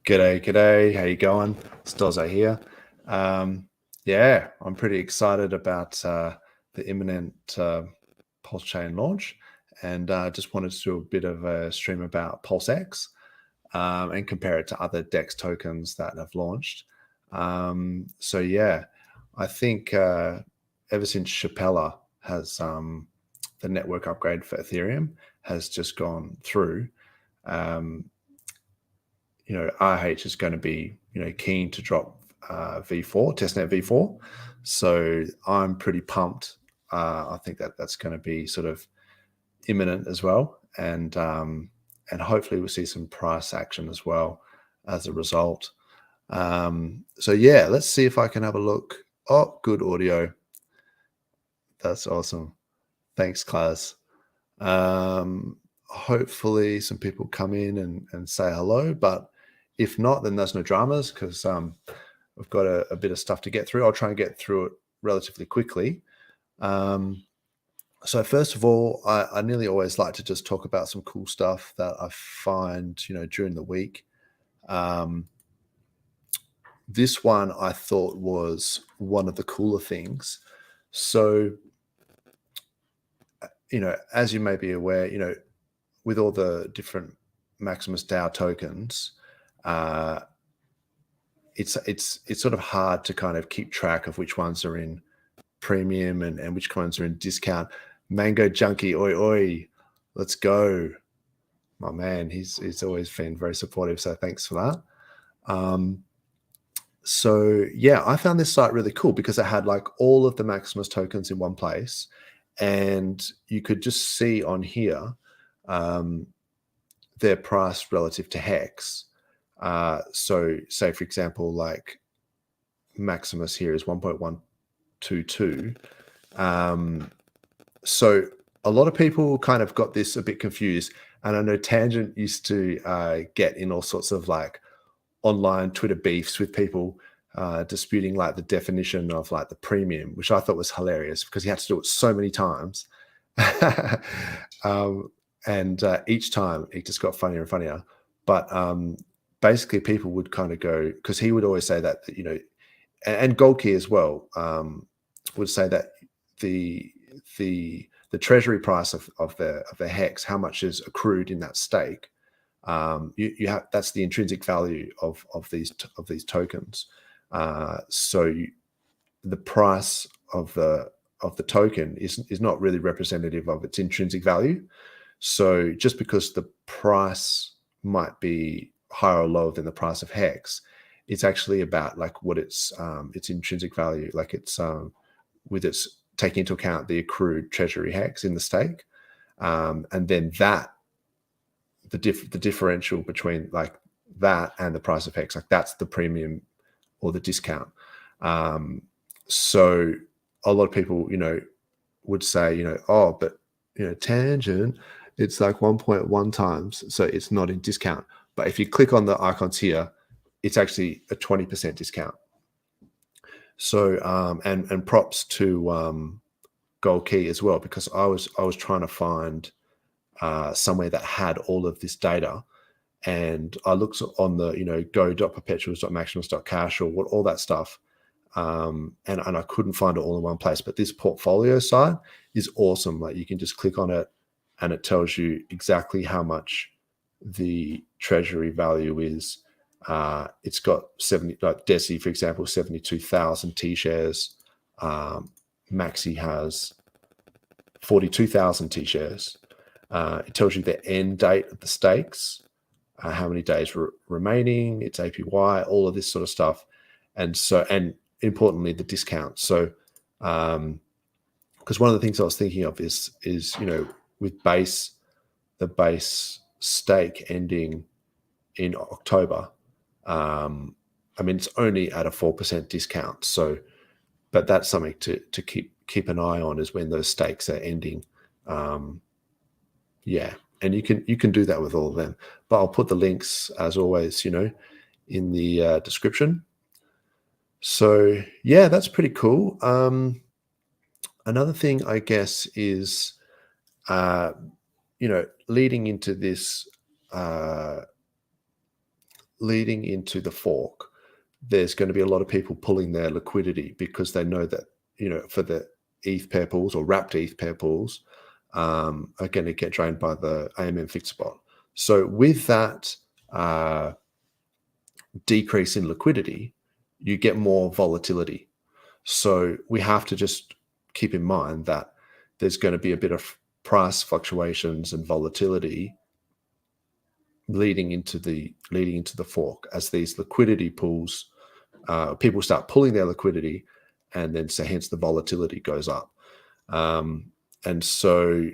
G'day. How you going? Stozza here. Yeah, I'm pretty excited about the imminent PulseChain launch, and just wanted to do a bit of a stream about PulseX and compare it to other DEX tokens that have launched. So yeah, I think ever since Chapella has the network upgrade for Ethereum has just gone through. Um, RH is going to be, keen to drop V4, testnet V4. So I'm pretty pumped. I think that that's going to be sort of imminent as well. And hopefully we'll see some price action as well as a result. So yeah, let's see if I can have a look. Oh, good audio. That's awesome. Thanks, Class. Hopefully some people come in and say hello, but if not, then there's no dramas because we've got a bit of stuff to get through. I'll try and get through it relatively quickly. So first of all, I nearly always like to just talk about some cool stuff that I find, during the week. This one I thought was one of the cooler things. So, as you may be aware, with all the different Maximus DAO tokens, it's sort of hard to kind of keep track of which ones are in premium and which ones are in discount. Mango Junkie, oi oi, let's go, my man. He's always been very supportive, so thanks for that. So yeah, I found this site really cool because it had like all of the Maximus tokens in one place, and you could just see on here their price relative to Hex. So say, for example, like Maximus here is 1.122. So a lot of people kind of got this a bit confused. And I know Tangent used to get in all sorts of like online Twitter beefs with people disputing like the definition of like the premium, which I thought was hilarious because he had to do it so many times. And each time it just got funnier and funnier. But basically people would kind of go, because he would always say that, and Goldkey as well would say that the treasury price of the hex, how much is accrued in that stake, you have, that's the intrinsic value of these tokens. So the price of the token is not really representative of its intrinsic value. So just because the price might be higher or lower than the price of hex, it's actually about like what its intrinsic value, like it's with its taking into account the accrued treasury hex in the stake, and then that the differential between like that and the price of hex, like that's the premium or the discount. So a lot of people, would say, oh, but Tangent, it's like 1.1 times, so it's not in discount. But if you click on the icons here, it's actually a 20% discount. So and props to Gold Key as well, because I was trying to find somewhere that had all of this data, and I looked on the go.perpetuals.maximus.cash or what all that stuff, and I couldn't find it all in one place. But this portfolio site is awesome. Like you can just click on it, and it tells you exactly how much the treasury value is. It's got 70, like Desi, for example, 72,000 T shares. Maxi has 42,000 T shares. It tells you the end date of the stakes, how many days remaining, its APY, all of this sort of stuff. And so, and importantly, the discount. So, because one of the things I was thinking of is with the base stake ending in October. I mean, it's only at a 4% discount. So, but that's something to keep an eye on, is when those stakes are ending. Yeah, and you can do that with all of them. But I'll put the links, as always, in the description. So yeah, that's pretty cool. Another thing, I guess, is leading into this leading into the fork, there's going to be a lot of people pulling their liquidity because they know that, for the ETH pair pools or wrapped ETH pair pools are going to get drained by the AMM fixed spot. So with that decrease in liquidity, you get more volatility. So we have to just keep in mind that there's going to be a bit of price fluctuations and volatility leading into the fork as these liquidity pools, people start pulling their liquidity, and then so hence the volatility goes up. And so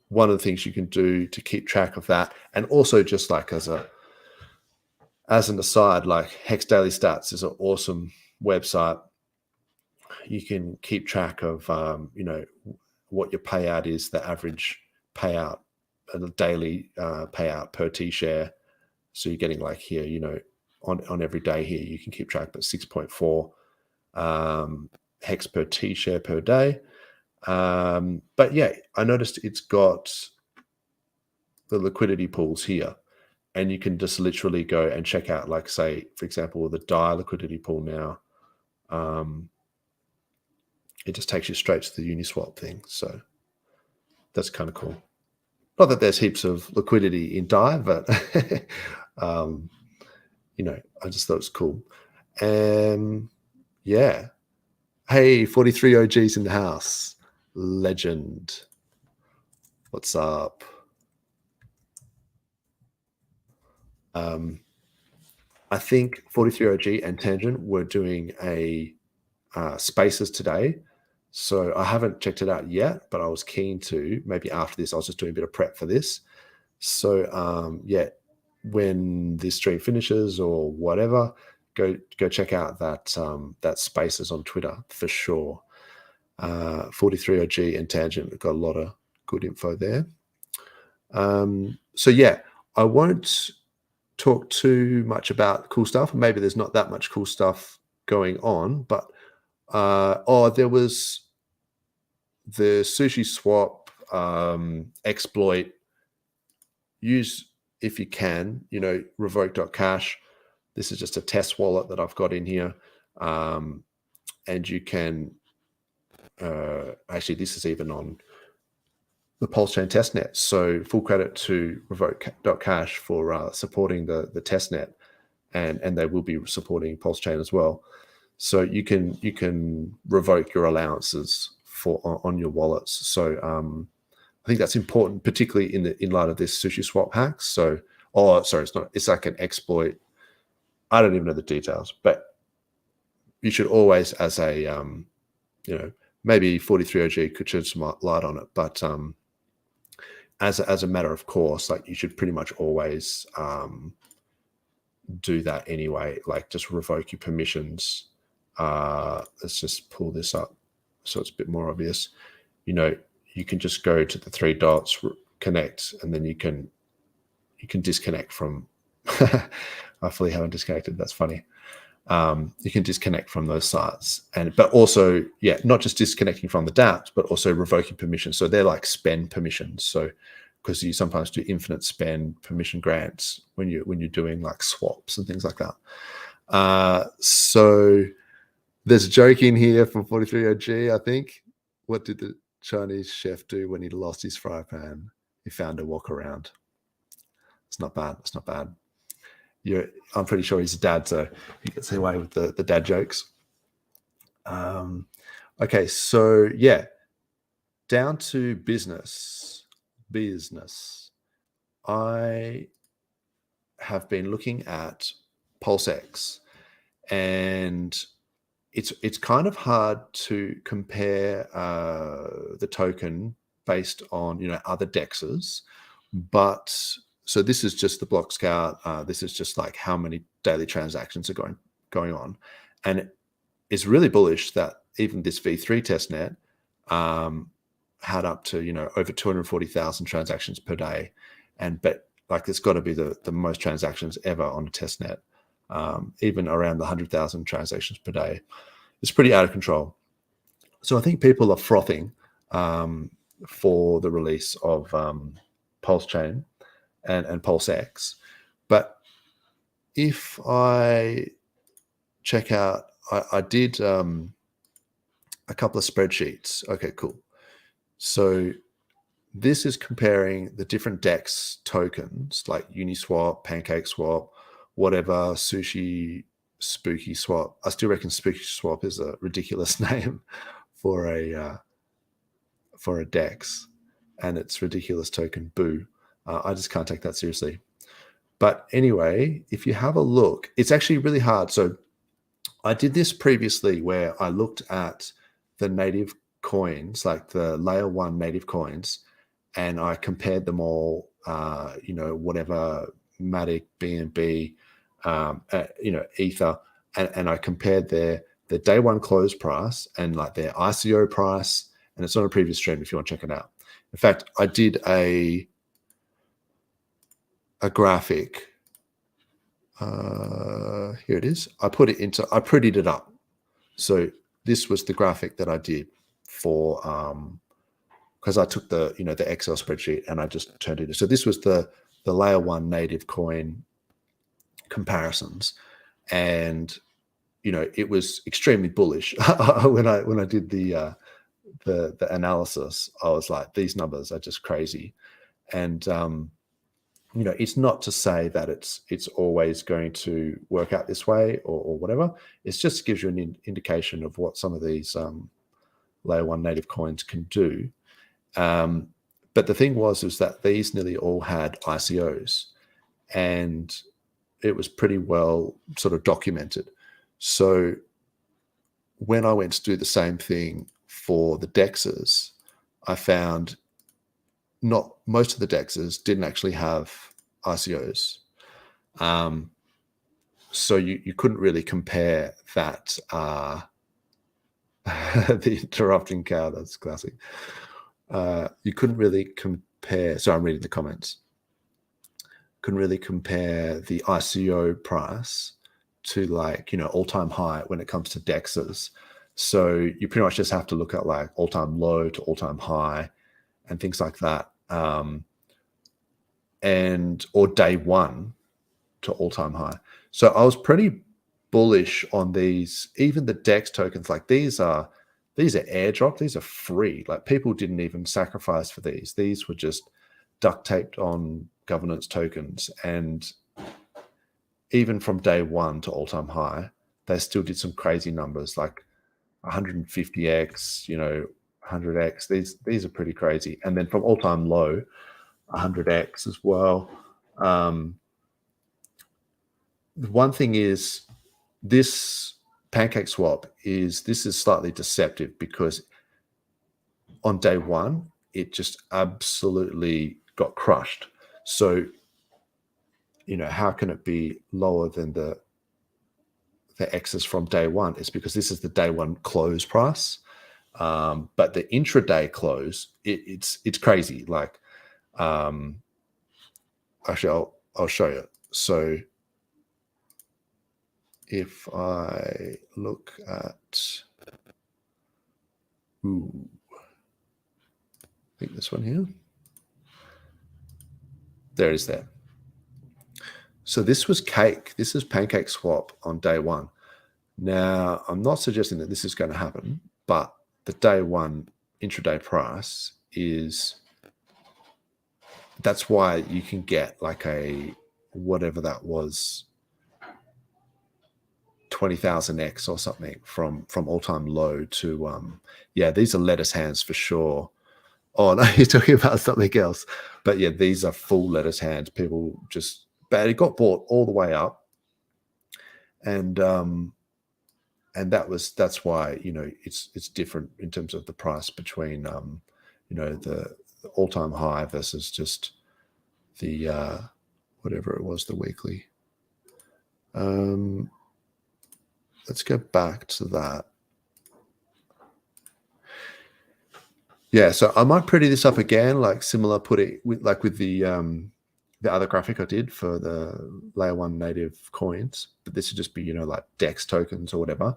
one of the things you can do to keep track of that, and also just like as an aside, like Hex Daily Stats is an awesome website. You can keep track of what your payout is, the average payout, a daily payout per T share. So you're getting like here, on every day here, you can keep track, but 6.4 hex per T share per day. But yeah, I noticed it's got the liquidity pools here, and you can just literally go and check out, like, say, for example, the DAI liquidity pool now. It just takes you straight to the Uniswap thing. So that's kind of cool. Not that there's heaps of liquidity in DAI, but I just thought it was cool. Yeah. Hey, 43 OGs in the house. Legend. What's up? I think 43 OG and Tangent were doing a spaces today. So I haven't checked it out yet, but I was keen to. Maybe after this, I was just doing a bit of prep for this. So yeah, when this stream finishes or whatever, go check out that spaces on Twitter for sure. 43 OG and Tangent got a lot of good info there. So yeah, I won't talk too much about cool stuff. Maybe there's not that much cool stuff going on, but there was the Sushi Swap exploit. Use, if you can, revoke.cash. This is just a test wallet that I've got in here. And you can, actually, this is even on the PulseChain testnet. So full credit to revoke.cash for supporting the testnet, and they will be supporting PulseChain as well. So you can revoke your allowances on your wallets. So I think that's important, particularly in light of this Sushi Swap hack. So, it's like an exploit. I don't even know the details, but you should always, as a maybe 43 OG could shed some light on it, but as a matter of course, like, you should pretty much always do that anyway. Like, just revoke your permissions. Let's just pull this up so it's a bit more obvious. You can just go to the three dots, connect, and then you can disconnect from. I fully haven't disconnected. That's funny. You can disconnect from those sites, but also, yeah, not just disconnecting from the dApps, but also revoking permissions. So they're like spend permissions. So because you sometimes do infinite spend permission grants when you're doing like swaps and things like that. So there's a joke in here from 43 OG. I think, what did the Chinese chef do when he lost his fry pan? He found a walk around. It's not bad. It's not bad. I'm pretty sure he's a dad, so he gets away with the dad jokes. Okay, so yeah, down to business. I have been looking at PulseX, and it's kind of hard to compare the token based on other DEXs, but so this is just the block scout. This is just like how many daily transactions are going on, and it's really bullish that even this V3 testnet had up to over 240,000 transactions per day, but like it's got to be the most transactions ever on a testnet, even around the 100,000 transactions per day. It's pretty out of control. So I think people are frothing for the release of PulseChain and PulseX, but if I check out, I did a couple of spreadsheets. Okay, cool. So this is comparing the different DEX tokens like Uniswap, PancakeSwap, whatever, Sushi, Spooky Swap. I still reckon Spooky Swap is a ridiculous name for a DEX, and it's ridiculous token. Boo! I just can't take that seriously. But anyway, if you have a look, it's actually really hard. So I did this previously where I looked at the native coins, like the layer one native coins, and I compared them all, whatever, Matic, BNB, Ether, and I compared their day one close price and like their ICO price, and it's on a previous stream if you want to check it out. In fact, I did a graphic. Here it is. I prettied it up. So this was the graphic that I did for, because I took the Excel spreadsheet and I just turned it. So this was the layer one native coin comparisons, and it was extremely bullish. when I did the analysis, I was like, these numbers are just crazy. And it's not to say that it's always going to work out this way or whatever. It just gives you an indication of what some of these layer one native coins can do. But the thing is that these nearly all had ICOs, and it was pretty well sort of documented. So when I went to do the same thing for the DEXs, I found not most of the DEXs didn't actually have ICOs. So you couldn't really compare that. The interrupting cow, that's classic. You couldn't really compare. So I'm reading the comments. Couldn't really compare the ICO price to all-time high when it comes to DEXs. So you pretty much just have to look at like all-time low to all-time high and things like that. Or day one to all-time high. So I was pretty bullish on these, even the DEX tokens. Like these are airdrop, these are free. Like people didn't even sacrifice for these. These were just duct taped on governance tokens, and even from day one to all-time high, they still did some crazy numbers like 150x, 100x. These are pretty crazy. And then from all-time low, 100x as well. One thing is, this PancakeSwap is slightly deceptive because on day one it just absolutely got crushed. So how can it be lower than the X's from day one? It's because this is the day one close price, but the intraday close, it's crazy. Like actually I'll show you. So if I look at, I think this one here, there it is there. So this was cake. This is PancakeSwap on day one. Now, I'm not suggesting that this is going to happen, but the day one intraday price that's why you can get like a, whatever that was, 20,000x or something from all-time low to, these are lettuce hands for sure. Oh, no, you're talking about something else. But yeah, these are full lettuce hands. People just, but it got bought all the way up. And that's why, it's different in terms of the price between, the all-time high versus just the, whatever it was, the weekly. Let's go back to that. Yeah, so I might pretty this up again, like similar, put it with the other graphic I did for the layer one native coins, but this would just be, like DEX tokens or whatever.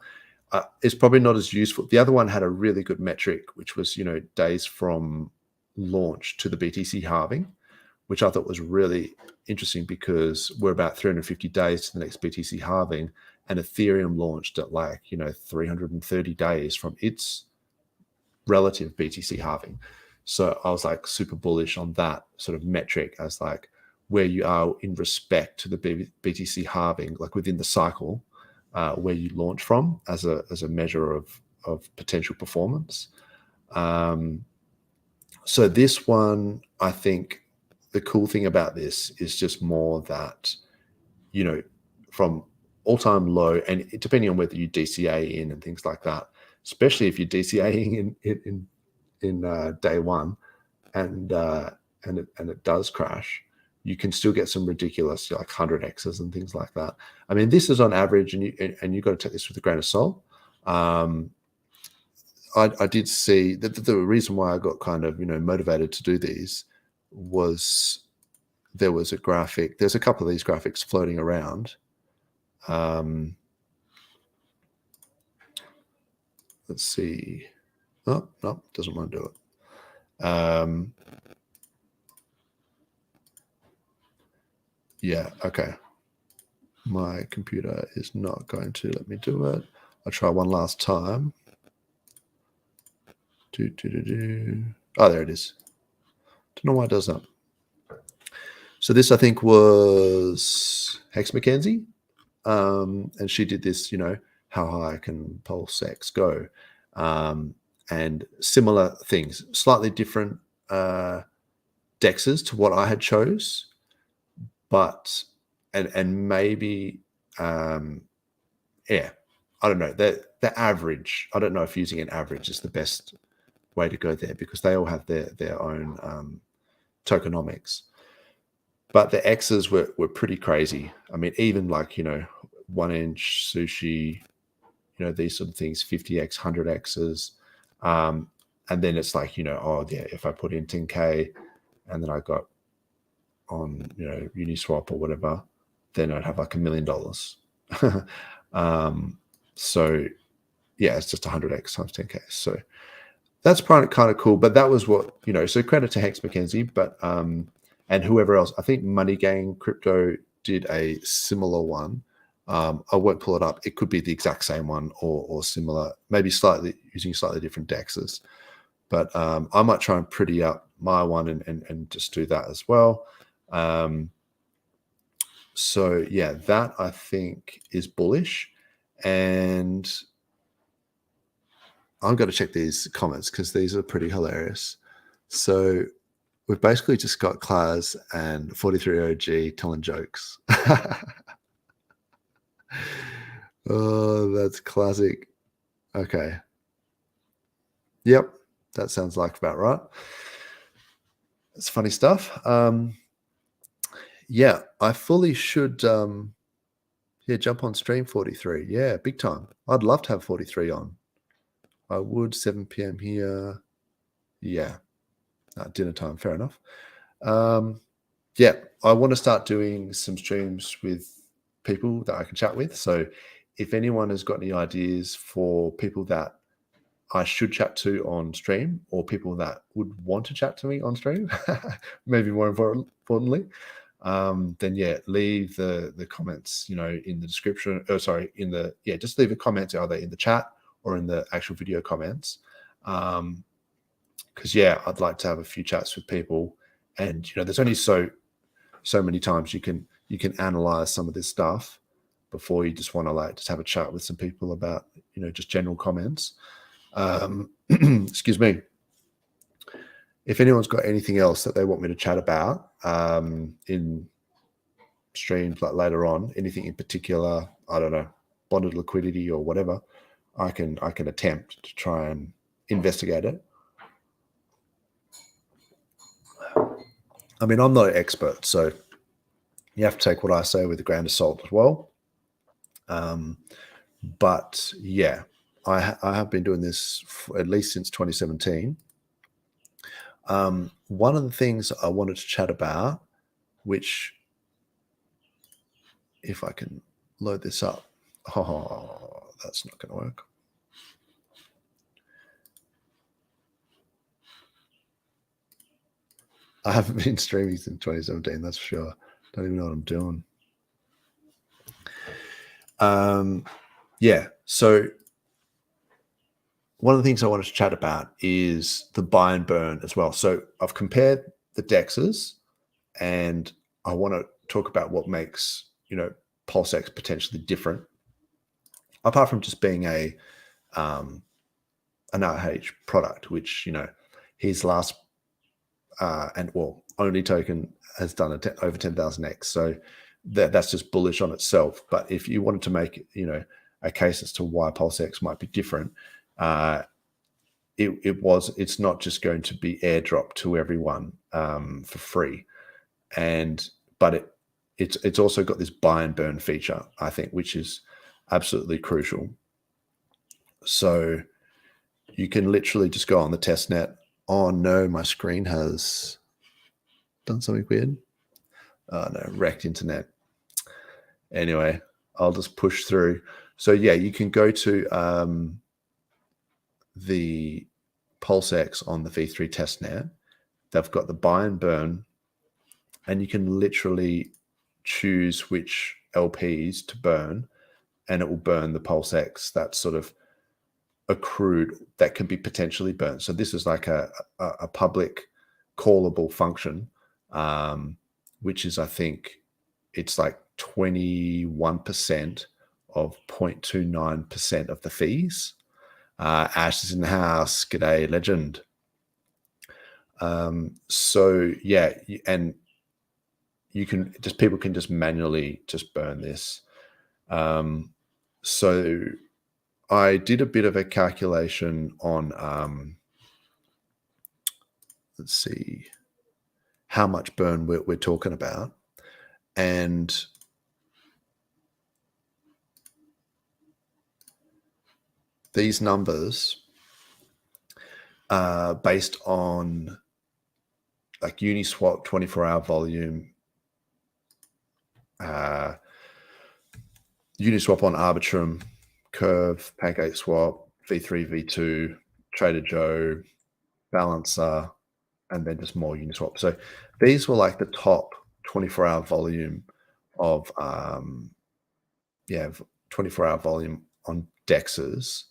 It's probably not as useful. The other one had a really good metric, which was, days from launch to the BTC halving, which I thought was really interesting because we're about 350 days to the next BTC halving, and Ethereum launched at 330 days from its relative BTC halving. So I was like super bullish on that sort of metric as like where you are in respect to the BTC halving, like within the cycle, where you launch from as a measure of potential performance. So this one, I think the cool thing about this is just more that, from all-time low, and depending on whether you DCA in and things like that, especially if you're DCAing in day one, and it does crash, you can still get some ridiculous 100x's and things like that. I mean, this is on average, and you've got to take this with a grain of salt. I did see that the reason why I got kind of motivated to do these was there was a graphic. There's a couple of these graphics floating around. Let's see. Oh no, doesn't want to do it. Yeah, okay. My computer is not going to let me do it. I'll try one last time. Oh, there it is. Don't know why it does that. So this, I think, was Hex McKenzie. And she did this, how high can PulseX go? And similar things, slightly different DEXs to what I had chose, but and maybe yeah, I don't know, the average. I don't know if using an average is the best way to go there, because they all have their own tokenomics. But the X's were pretty crazy. I mean, even 1-inch sushi, these sort of things, 50x, 100x's. And then it's like, oh yeah, if I put in 10K and then I got on, Uniswap or whatever, then I'd have like $1 million. So yeah, it's just 100x times 10K. So that's kind of cool. But that was what, so credit to Hex McKenzie, but, and whoever else. I think Money Gang Crypto did a similar one. I won't pull it up. It could be the exact same one or similar, maybe using slightly different DEXs. But I might try and pretty up my one and just do that as well. So yeah, that I think is bullish. And I'm going to check these comments because these are pretty hilarious. So we've basically just got Class and 43 OG telling jokes. Oh, that's classic. Okay. Yep. That sounds like about right. It's funny stuff. Yeah, I fully should jump on stream 43. Yeah, big time. I'd love to have 43 on. I would. 7 p.m. here. Yeah. Dinner time. Fair enough. Yeah, I want to start doing some streams with people that I can chat with. So if anyone has got any ideas for people that I should chat to on stream, or people that would want to chat to me on stream, maybe more importantly, then yeah, leave the comments, in the description. Oh, sorry, just leave a comment either in the chat or in the actual video comments. Because yeah, I'd like to have a few chats with people, and there's only so many times you can analyze some of this stuff before you just want to just have a chat with some people about just general comments. Excuse me. If anyone's got anything else that they want me to chat about in streams later on, anything in particular, I don't know, bonded liquidity or whatever, I can attempt to try and investigate it. I mean, I'm not an expert, so you have to take what I say with a grain of salt as well. But yeah, I have been doing this at least since 2017. One of the things I wanted to chat about, which, if I can load this up, that's not going to work. I haven't been streaming since 2017, that's for sure. Don't even know what I'm doing. Yeah, so one of the things I wanted to chat about is the buy and burn as well. So I've compared the DEXs, and I want to talk about what makes, PulseX potentially different, apart from just being an RH product, which, his last only token has done over 10,000x. So that's just bullish on itself. But if you wanted to make, a case as to why PulseX might be different, it's not just going to be airdropped to everyone for free, but it's also got this buy and burn feature, I think, which is absolutely crucial. So you can literally just go on the test net. Oh no, my screen has done something weird. Oh no, wrecked internet. Anyway, I'll just push through. So yeah, you can go to the PulseX on the V3 testnet. They've got the buy and burn, and you can literally choose which LPs to burn, and it will burn the PulseX that's sort of accrued that can be potentially burned. So this is like a public callable function, which is, I think it's like 21% of 0.29% of the fees. Ash is in the house. G'day, legend. So yeah, and people can just manually just burn this. So I did a bit of a calculation on, let's see, how much burn we're talking about. And these numbers are based on like Uniswap 24-hour volume, Uniswap on Arbitrum, Curve, PancakeSwap, V3, V2, Trader Joe, Balancer, and then just more Uniswap. So these were like the top 24-hour volume of 24-hour volume on DEXs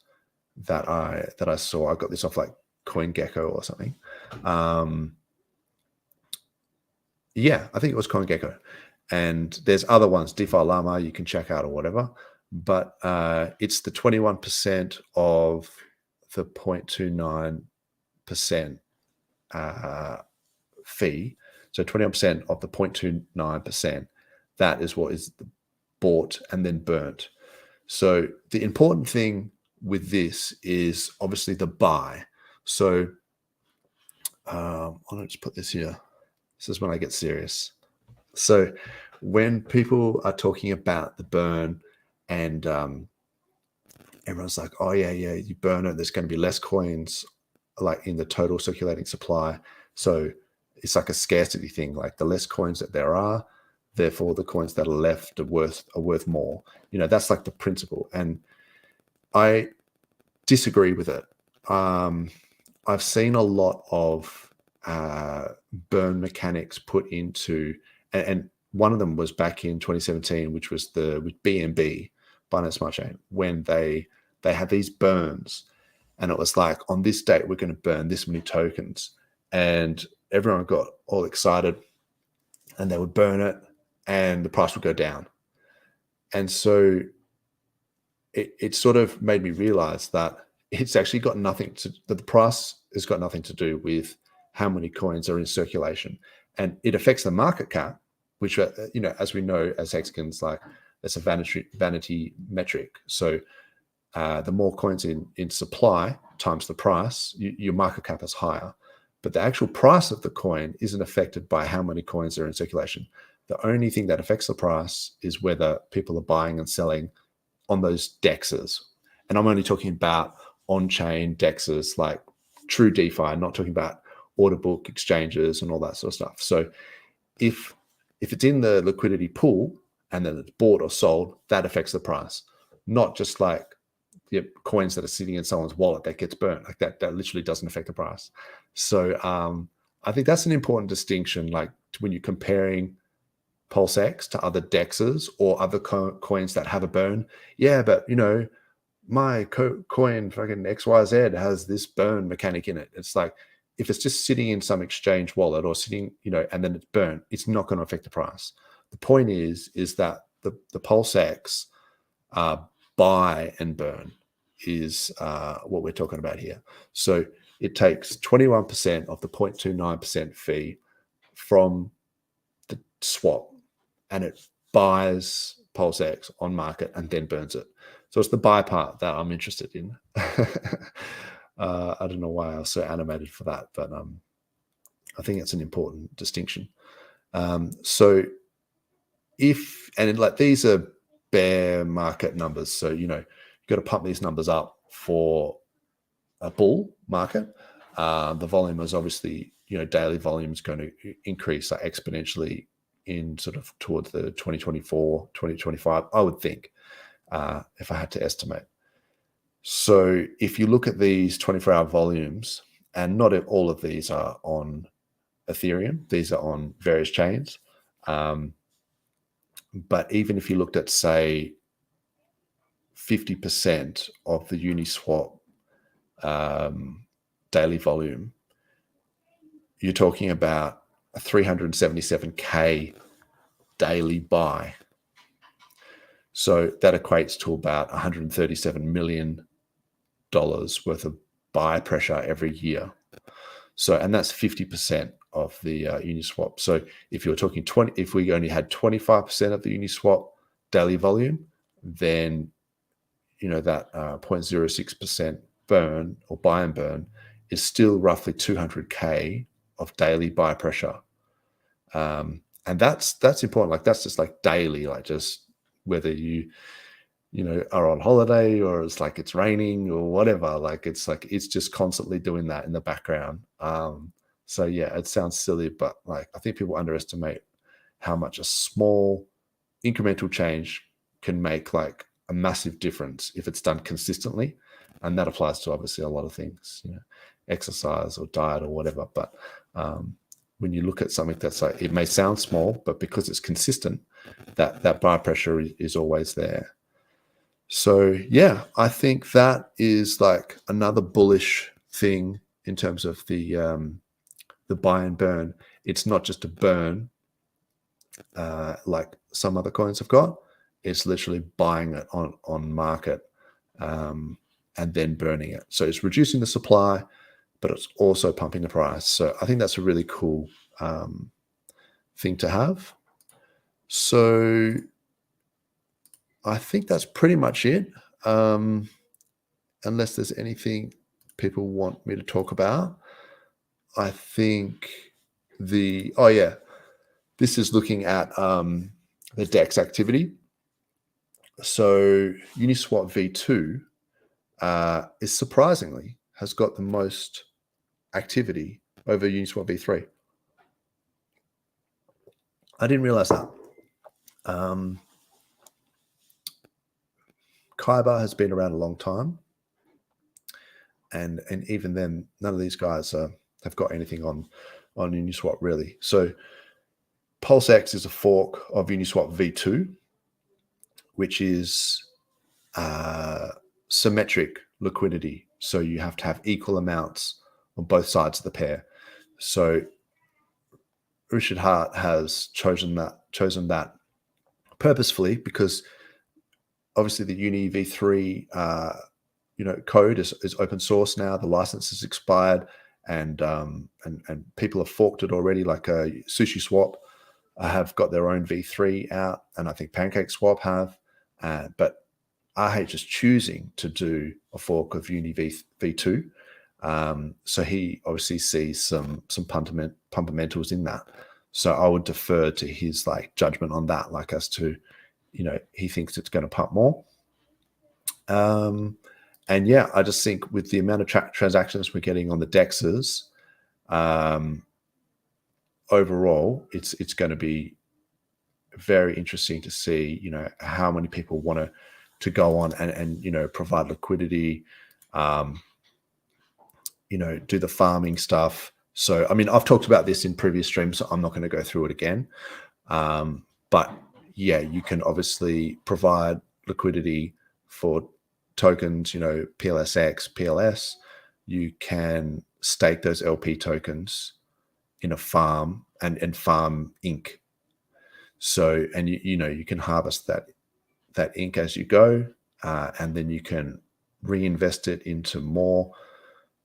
that I saw. I got this off like CoinGecko or something. Yeah, I think it was CoinGecko. And there's other ones, DeFi Llama, you can check out or whatever. But it's the 21% of the 0.29% fee. So 21% of the 0.29%, that is what is bought and then burnt. So the important thing with this is obviously the buy. So I'll just put this here. This is when I get serious. So when people are talking about the burn and everyone's like, oh yeah, you burn it, there's going to be less coins like in the total circulating supply. So it's like a scarcity thing, like the less coins that there are, therefore the coins that are left are worth more. That's like the principle. And I disagree with it. I've seen a lot of burn mechanics put into, and one of them was back in 2017, which was with BNB, Binance Smart Chain, when they had these burns, and it was like, on this date we're going to burn this many tokens, and everyone got all excited, and they would burn it, and the price would go down. And so it sort of made me realize that it's actually got nothing to, that the price has got nothing to do with how many coins are in circulation, and it affects the market cap, which, as we know, as Hexagons, like it's a vanity metric. So the more coins in supply times the price, your market cap is higher. But the actual price of the coin isn't affected by how many coins are in circulation. The only thing that affects the price is whether people are buying and selling on those DEXs. And I'm only talking about on-chain DEXs, like true DeFi, not talking about order book exchanges and all that sort of stuff. So if it's in the liquidity pool and then it's bought or sold, that affects the price, not just like the coins that are sitting in someone's wallet that gets burnt. Like that literally doesn't affect the price. So I think that's an important distinction. Like when you're comparing PulseX to other DEXs or other coins that have a burn. Yeah, but my coin fucking XYZ has this burn mechanic in it. It's like if it's just sitting in some exchange wallet or sitting, and then it's burnt, it's not going to affect the price. The point is that the PulseX buy and burn is what we're talking about here. So it takes 21% of the 0.29% fee from the swap, and it buys PulseX on market and then burns it. So it's the buy part that I'm interested in. I don't know why I was so animated for that, but I think it's an important distinction. So these are bear market numbers. So, you've got to pump these numbers up for a bull market. The volume is obviously, daily volume is going to increase exponentially in sort of towards the 2024, 2025, I would think, if I had to estimate. So if you look at these 24-hour volumes, and not all of these are on Ethereum, these are on various chains. But even if you looked at, say, 50% of the Uniswap daily volume, you're talking about a 377K daily buy. So that equates to about $137 million worth of buy pressure every year. So, and that's 50% of the Uniswap. So if you're talking if we only had 25% of the Uniswap daily volume, then that 0.06% burn or buy and burn is still roughly 200K of daily buy pressure. And that's important. Like that's just like daily, like just whether you are on holiday or it's raining or whatever, it's just constantly doing that in the background. So yeah, it sounds silly, but I think people underestimate how much a small incremental change can make a massive difference if it's done consistently. And that applies to obviously a lot of things, exercise or diet or whatever. But when you look at something that's it may sound small, but because it's consistent, that buy pressure is always there. So yeah, I think that is another bullish thing in terms of the buy and burn. It's not just a burn like some other coins have got. It's literally buying it on market and then burning it. So it's reducing the supply, but it's also pumping the price. So I think that's a really cool thing to have. So I think that's pretty much it. Unless there's anything people want me to talk about. I think this is looking at the DEX activity. So Uniswap v2 is surprisingly has got the most activity over Uniswap v3. I didn't realize that. Kyber has been around a long time, and even then, none of these guys have got anything on Uniswap really. So PulseX is a fork of Uniswap v2, which is symmetric liquidity. So you have to have equal amounts on both sides of the pair. So Richard Hart has chosen that purposefully because obviously the Uni v3 code is open source now. The license has expired, and people have forked it already. Like Sushi Swap have got their own v3 out, and I think PancakeSwap have. But RH is choosing to do a fork of Uni v2. So he obviously sees some fundamentals in that. So I would defer to his judgment on that, as to he thinks it's going to pump more. And yeah, I just think with the amount of transactions we're getting on the DEXs, overall, it's going to be very interesting to see, how many people want to go on and provide liquidity, do the farming stuff, So, I mean, I've talked about this in previous streams, so I'm not going to go through it again. But yeah, you can obviously provide liquidity for tokens, PLSX, PLS. You can stake those LP tokens in a farm and farm ink. So, and you can harvest that ink as you go, and then you can reinvest it into more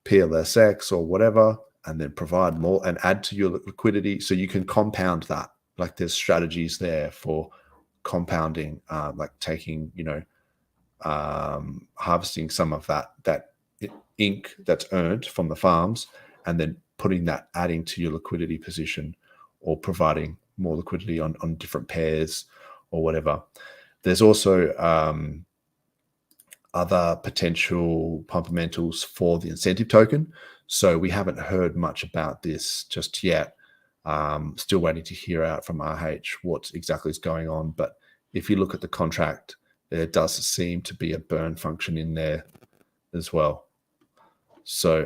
PLSX or whatever, and then provide more and add to your liquidity. So you can compound that. Like there's strategies there for compounding, like taking, harvesting some of that ink that's earned from the farms, and then adding to your liquidity position, or providing more liquidity on different pairs or whatever. There's also other potential fundamentals for the incentive token. So we haven't heard much about this just yet. Still waiting to hear out from RH what exactly is going on. But if you look at the contract, there does seem to be a burn function in there as well. So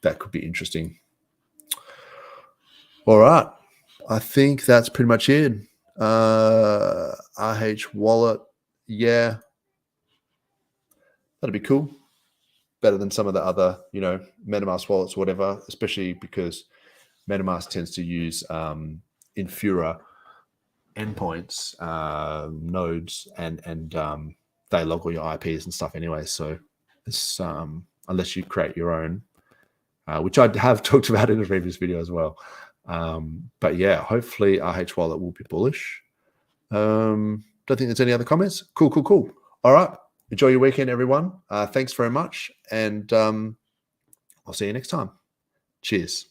that could be interesting. All right. I think that's pretty much it. RH wallet. Yeah. That'd be cool. Better than some of the other, MetaMask wallets, whatever, especially because MetaMask tends to use Infura endpoints, nodes, and they log all your IPs and stuff anyway. So it's, unless you create your own, which I have talked about in a previous video as well. But yeah, hopefully RH wallet will be bullish. Don't think there's any other comments. Cool. All right. Enjoy your weekend, everyone. Thanks very much. And I'll see you next time. Cheers.